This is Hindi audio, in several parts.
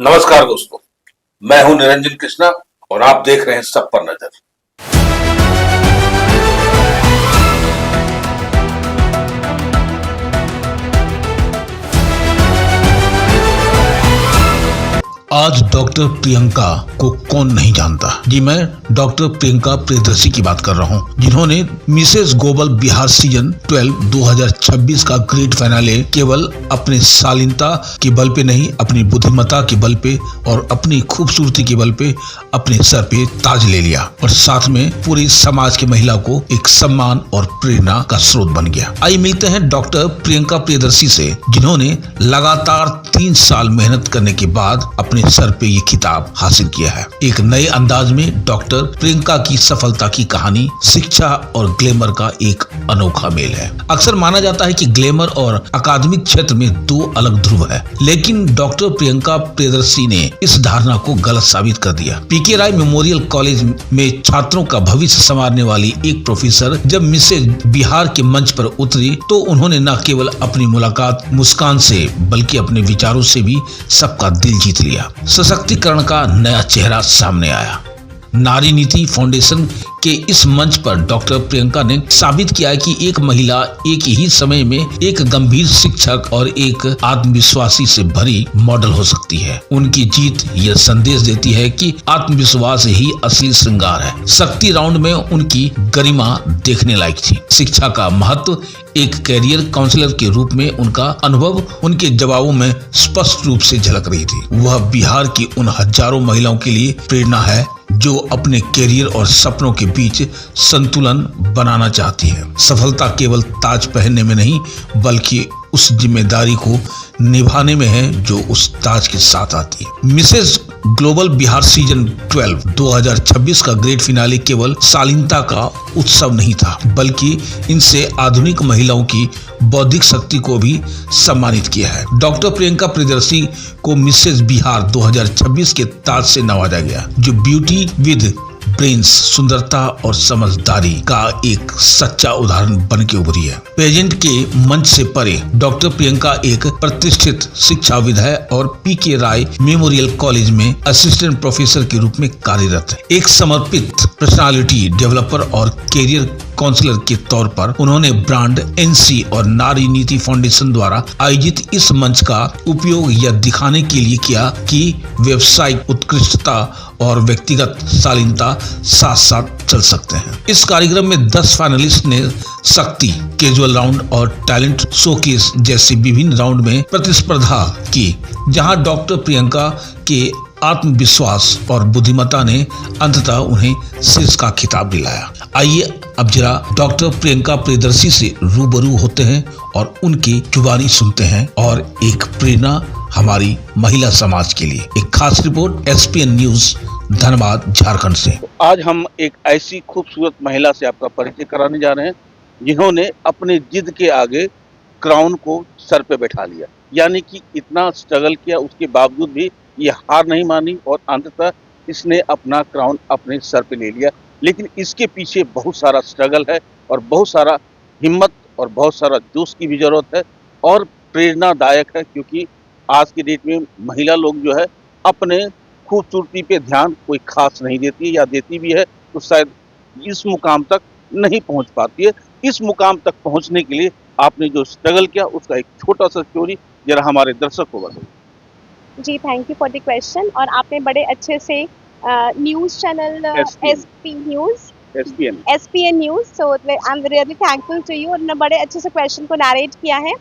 नमस्कार दोस्तों, मैं हूं निरंजन कृष्णा और आप देख रहे हैं सब पर नजर। आज डॉक्टर प्रियंका को कौन नहीं जानता। जी मैं डॉक्टर प्रियंका प्रियदर्शी की बात कर रहा हूं, जिन्होंने मिसेस ग्लोबल बिहार सीजन 12 2026 का ग्रेट फाइनले केवल अपने शालीनता के बल पे नहीं, अपनी बुद्धिमत्ता के बल पे और अपनी खूबसूरती के बल पे अपने सर पे ताज ले लिया और साथ में पूरे समाज की महिला को एक सम्मान और प्रेरणा का स्रोत बन गया। आइए मिलते हैं डॉक्टर प्रियंका प्रियदर्शी से, जिन्होंने लगातार 3 साल मेहनत करने के बाद अपने सर पे ये खिताब हासिल किया है। एक नए अंदाज में डॉक्टर प्रियंका की सफलता की कहानी शिक्षा और ग्लैमर का एक अनोखा मेल है। अक्सर माना जाता है कि ग्लैमर और अकादमिक क्षेत्र में 2 अलग ध्रुव है, लेकिन डॉक्टर प्रियंका प्रियदर्शी ने इस धारणा को गलत साबित कर दिया। पीके राय मेमोरियल कॉलेज में छात्रों का भविष्य संवारने वाली एक प्रोफेसर जब मिसेस बिहार के मंच पर उतरी तो उन्होंने न केवल अपनी मुलाकात मुस्कान से बल्कि अपने विचारों से भी सबका दिल जीत लिया। सशक्तिकरण का नया चेहरा सामने आया। नारी नीति फाउंडेशन के इस मंच पर डॉक्टर प्रियंका ने साबित किया है कि एक महिला एक ही समय में एक गंभीर शिक्षक और एक आत्मविश्वासी से भरी मॉडल हो सकती है। उनकी जीत यह संदेश देती है कि आत्मविश्वास ही असली श्रृंगार है। शक्ति राउंड में उनकी गरिमा देखने लायक थी। शिक्षा का महत्व, एक कैरियर काउंसलर के रूप में उनका अनुभव उनके जवाबों में स्पष्ट रूप से झलक रही थी। वह बिहार की उन हजारों महिलाओं के लिए प्रेरणा है जो अपने कैरियर और सपनों के बीच संतुलन बनाना चाहती है। सफलता केवल ताज पहनने में नहीं बल्कि उस जिम्मेदारी को निभाने में है जो उस ताज के साथ आती है। मिसेस ग्लोबल बिहार सीजन 12 2026 का ग्रेट फिनाले केवल शालीनता का उत्सव नहीं था, बल्कि इनसे आधुनिक महिलाओं की बौद्धिक शक्ति को भी सम्मानित किया है। डॉक्टर प्रियंका प्रियदर्शी को मिसेस बिहार 2026 के ताज से नवाजा गया, जो ब्यूटी विद ब्रेन्स, सुंदरता और समझदारी का एक सच्चा उदाहरण बन के उभरी है। पेजेंट के मंच से परे डॉक्टर प्रियंका एक प्रतिष्ठित शिक्षाविद है और पीके राय मेमोरियल कॉलेज में असिस्टेंट प्रोफेसर के रूप में कार्यरत है। एक समर्पित पर्सनालिटी डेवलपर और कैरियर काउंसलर के तौर पर उन्होंने ब्रांड एनसी और नारी नीति फाउंडेशन द्वारा आयोजित इस मंच का उपयोग यह दिखाने के लिए किया कि व्यावसायिक उत्कृष्टता और व्यक्तिगत शालीनता साथ साथ चल सकते हैं। इस कार्यक्रम में 10 फाइनलिस्ट ने शक्ति, कैजुअल राउंड और टैलेंट शोकेस जैसे विभिन्न राउंड में प्रतिस्पर्धा की, जहां डॉक्टर प्रियंका के आत्मविश्वास और बुद्धिमत्ता ने अंततः उन्हें शीर्ष का खिताब दिलाया। आइए अब जरा डॉक्टर प्रियंका प्रियदर्शी से रूबरू होते हैं और उनकी जुबानी सुनते हैं और एक प्रेरणा हमारी महिला समाज के लिए। एक खास report ESPN news Dhanbad Jharkhand से। आज हम एक ऐसी खूबसूरत महिला से आपका परिचय कराने जा रहे हैं जिन्होंने अपने जिद के आगे क्राउन को सर पे बैठा लिया, यानी कि इतना स्ट्रगल किया, उसके बावजूद भी ये हार नहीं मानी और अंततः इसने अपना क्राउन अपने सर पे ले लिया। लेकिन इसके पीछे बहुत सारा स्ट्रगल है और बहुत सारा हिम्मत और बहुत सारा जोश की भी जरूरत है और प्रेरणादायक है, क्योंकि आज की डेट में महिला लोग जो है अपने खूबसूरती पे ध्यान कोई खास नहीं देती है, या देती भी है तो शायद इस मुकाम तक नहीं पहुंच पाती है। इस मुकाम तक पहुंचने के लिए आपने जो स्ट्रगल किया उसका एक छोटा सा स्टोरी जरा हमारे दर्शक को बताइए। जी, thank you for the question. और आपने बड़े अच्छे से news channel SPN news, so I am really thankful to you, और बड़े अच्छे से क्वेश्चन को नरेट किया है।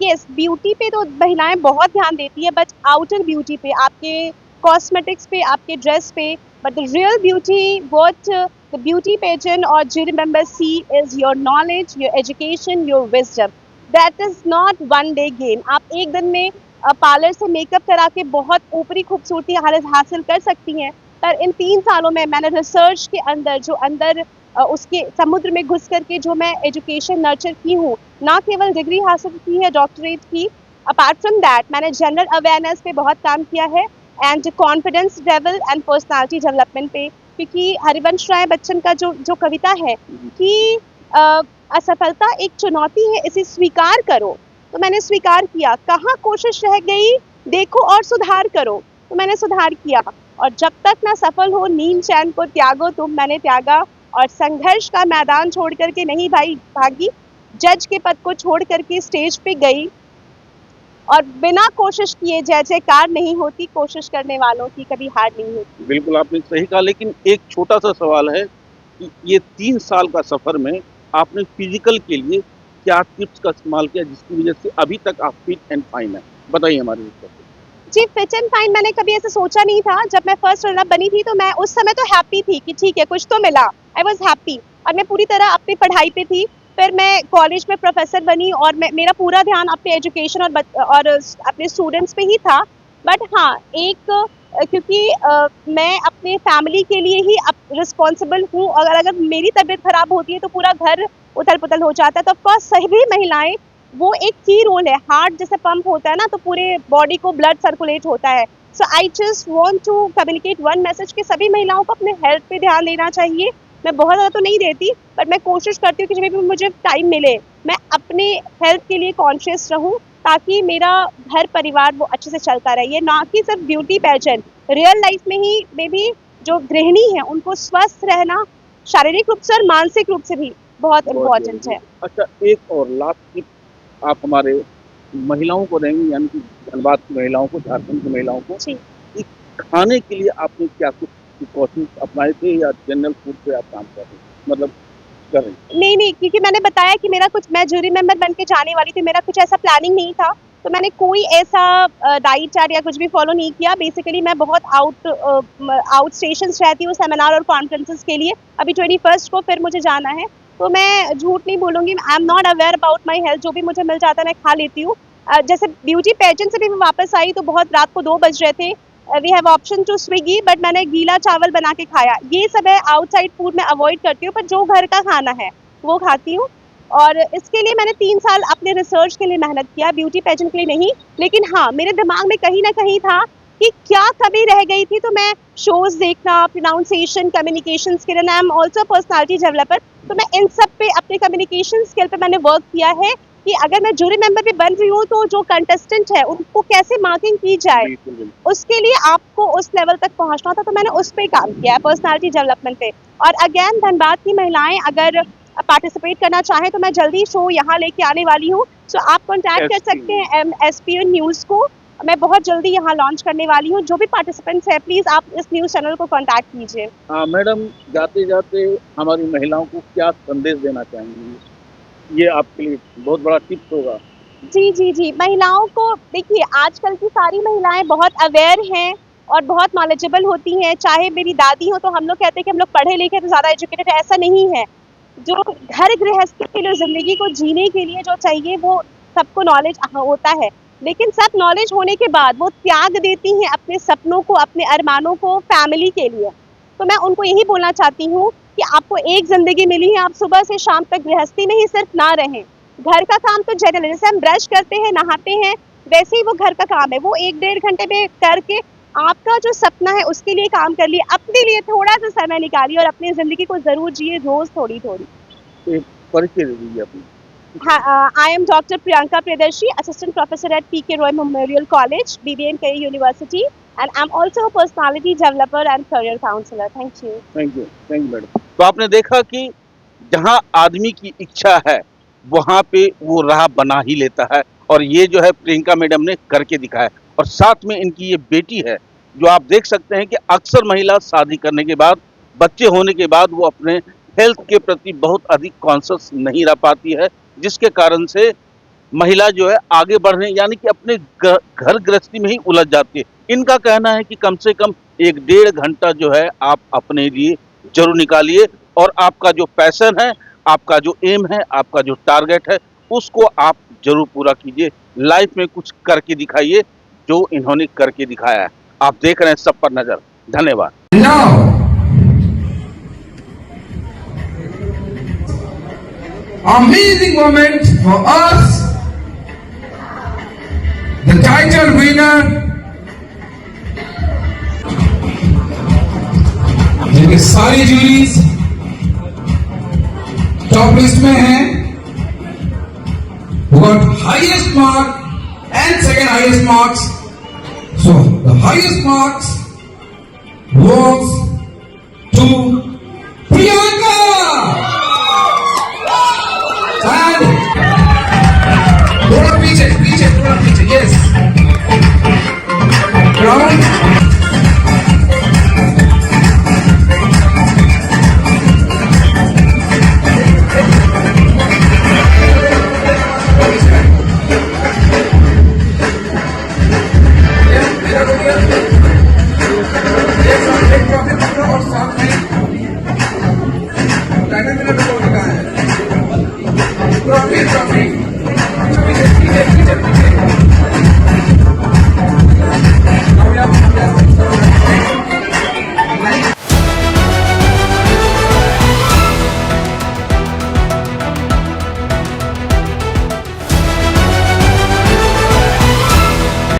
यस, ब्यूटी पे तो महिलाएं बहुत ध्यान देती है, बट आउटर ब्यूटी पे, आपके कॉस्मेटिक्स पे, आपके ड्रेस पे, but the real beauty what the beauty pageant और jury members see is your knowledge, your education, your wisdom. That is not one day gain. आप एक दिन में पार्लर से मेकअप करा के बहुत ऊपरी खूबसूरती हासिल कर सकती हैं, पर इन 3 सालों में मैंने रिसर्च के अंदर उसके समुद्र में घुस करके जो मैं एजुकेशन नर्चर की हूँ, ना केवल डिग्री हासिल की है डॉक्टरेट की, अपार्ट फ्रॉम दैट मैंने जनरल अवेयरनेस पे बहुत काम किया है and confidence level and personality development पे, क्योंकि हरिवंश राय बच्चन का जो कविता है कि असफलता एक चुनौती है, इसे स्वीकार करो, तो मैंने स्वीकार किया। कहाँ कोशिश रह गई देखो और सुधार करो, तो मैंने सुधार किया। और जब तक ना सफल हो नींद चैन को त्यागो तुम, मैंने त्यागा। और संघर्ष का मैदान छोड़ करके नहीं भागी, जज के पद को छोड़ करके स्टेज पे गई। और बिना कोशिश किए जय जयकार नहीं होती, कोशिश करने वालों की कभी हार नहीं होती। बिल्कुल आपने सही कहा, लेकिन एक छोटा सा सवाल है कि ये 3 साल का सफर में आपने फिजिकल के लिए क्या टिप्स का इस्तेमाल किया जिसकी वजह से अभी तक आप फिट एंड फाइन है? बताइए हमारे लिए। जी, फिट एंड फाइन मैंने कभी ऐसे सोचा नहीं था। जब मैं फर्स्ट रनर बनी थी तो मैं उस समय तो हैप्पी थी कि ठीक है कुछ तो मिला, आई वाज हैप्पी, और मैं पूरी तरह अपनी पढ़ाई पे थी। फिर मैं कॉलेज में प्रोफेसर बनी और मेरा पूरा ध्यान अपने एजुकेशन और अपने स्टूडेंट्स पे ही था। बट हाँ, क्योंकि मैं अपने फैमिली के लिए ही रिस्पॉन्सिबल हूँ, और अगर मेरी तबीयत खराब होती है तो पूरा घर उथल पुथल हो जाता है। तो ऑफकोर्स सभी महिलाएं, वो एक की रोल है, हार्ट जैसे पंप होता है ना तो पूरे बॉडी को ब्लड सर्कुलेट होता है। So I just want to communicate one message कि सभी महिलाओं को अपने हेल्थ पे ध्यान देना चाहिए। मैं बहुत ज़्यादा तो नहीं देती, बट मैं कोशिश करती हूँ कि जब भी मुझे टाइम मिले मैं अपने हेल्थ के लिए कॉन्शियस रहूँ, ताकि मेरा घर परिवार वो अच्छे से चलता रहे, ना कि सिर्फ ब्यूटी पेजेंट। रियल लाइफ में भी जो गृहिणी है उनको स्वस्थ रहना शारीरिक रूप से और मानसिक रूप से भी बहुत इम्पोर्टेंट है। अच्छा, एक और लास्ट टिप आप हमारे महिलाओं को देंगे, यानी कि धनबाद की महिलाओं को, झारखंड की महिलाओं को, कि खाने के लिए आपने क्या कुछ प्रिकॉशंस अपनाए थे या जनरल फूड पे आप काम कर रहे हैं, मतलब कर रहे हैं? नहीं, क्योंकि मैंने बताया कि मैं जूरी मेंबर बन के जाने वाली थी, मेरा कुछ ऐसा प्लानिंग नहीं था, तो मैंने कोई ऐसा डाइट चार्ट या कुछ भी फॉलो नहीं किया। बेसिकली मैं बहुत आउट स्टेशंस रहती हूँ सेमिनार और कॉन्फ्रेंसेस के लिए। अभी 21 को फिर मुझे जाना है, तो मैं झूठ नहीं बोलूँगी, I am not aware about my health. जो भी मुझे मिल जाता है मैं खा लेती हूँ। जैसे ब्यूटी पेजेंट से भी मैं वापस आई तो बहुत रात को 2 बज रहे थे। We have option to Swiggy, but मैंने गीला चावल बना के खाया। ये सब है, आउटसाइड फूड मैं अवॉइड करती हूँ, पर जो घर का खाना है वो खाती हूँ। और इसके लिए मैंने 3 साल अपने रिसर्च के लिए मेहनत किया, ब्यूटी पेजेंट के लिए नहीं। लेकिन हाँ, मेरे दिमाग में कहीं ना कहीं था कि क्या कमी रह गई थी, तो मैं शोज देखना, pronunciation, communication skill, and I am also personality developer, तो मैं इन सब पे अपने कम्युनिकेशन स्किल पे मैंने वर्क किया है कि अगर मैं जूरी मेंबर भी बन रही हूँ तो जो कंटेस्टेंट है उनको कैसे मार्किंग की जाए, उसके लिए आपको उस लेवल तक पहुँचना था। तो मैंने उस पर काम किया है, पर्सनालिटी डेवलपमेंट पे। और अगेन, धनबाद की महिलाएं अगर पार्टिसिपेट करना चाहें तो मैं जल्दी शो यहाँ लेके आने वाली हूँ। सो आप कॉन्टैक्ट कर सकते हैं SPN न्यूज़ को। मैं बहुत जल्दी यहाँ लॉन्च करने वाली हूँ। जो भी पार्टिसिपेंट्स है, प्लीज़ आप इस न्यूज़ चैनल को कॉन्टैक्ट कीजिए। हाँ मैडम, जाते जाते हमारी महिलाओं को क्या संदेश देना चाहेंगे? ये आपके लिए बहुत बड़ा टिप्स होगा। जी, महिलाओं को देखिए, आजकल की सारी महिलाएं बहुत अवेयर हैं और बहुत नॉलेजेबल होती हैं। चाहे मेरी दादी हो, तो हम लोग कहते हैं कि हम लोग पढ़े लिखे तो ज़्यादा एजुकेटेड है, ऐसा नहीं है। जो घर गृहस्थी के लिए, ज़िंदगी को जीने के लिए जो चाहिए वो सबको नॉलेज होता है, लेकिन सब नॉलेज होने के बाद वो त्याग देती हैं अपने सपनों को, अपने अरमानों को, फैमिली के लिए। तो मैं उनको यही बोलना चाहती हूँ कि आपको एक ज़िंदगी मिली है, आप सुबह से शाम तक गृहस्थी में ही सिर्फ ना रहें। घर का काम तो जनरल, जैसे हम ब्रश करते हैं, नहाते हैं, वैसे ही वो घर का काम है, वो 1-1.5 घंटे में करके आपका जो सपना है उसके लिए काम कर लिए, अपने लिए थोड़ा सा समय निकालिए और अपनी ज़िंदगी को ज़रूर जिए, रोज़ थोड़ी-थोड़ी। परिचय दे दीजिए अपनी। I am Dr. Priyanka Priyadarshi, Assistant Professor at P.K. Roy Memorial College, BBM Kerry University, and I'm also a personality developer and career counselor. Thank you. Thank you, madam. तो आपने देखा कि जहाँ आदमी की इच्छा है वहाँ पे वो राह बना ही लेता है, और ये जो है प्रियंका मैडम ने करके दिखाया। और साथ में इनकी ये बेटी है, जो आप देख सकते हैं कि अक्सर महिला शादी करने के बाद, बच्चे होने के बाद वो अपने हेल्थ के प्रति बहुत अधिक कॉन्शियस नहीं रह पाती है, जिसके कारण से महिला जो है आगे बढ़ने, यानी कि अपने घर गृहस्थी में ही उलझ जाती है। इनका कहना है कि कम से कम 1-1.5 घंटा जो है आप अपने लिए जरूर निकालिए, और आपका जो पैशन है, आपका जो एम है, आपका जो टारगेट है, उसको आप जरूर पूरा कीजिए। लाइफ में कुछ करके दिखाइए, जो इन्होंने करके दिखाया है। आप देख रहे हैं सब पर नजर। धन्यवाद। Amazing moment for us, the title winner, जिनके सारी जूरीज टॉप लिस्ट में हैं, who got highest mark and second highest marks, So the highest marks was to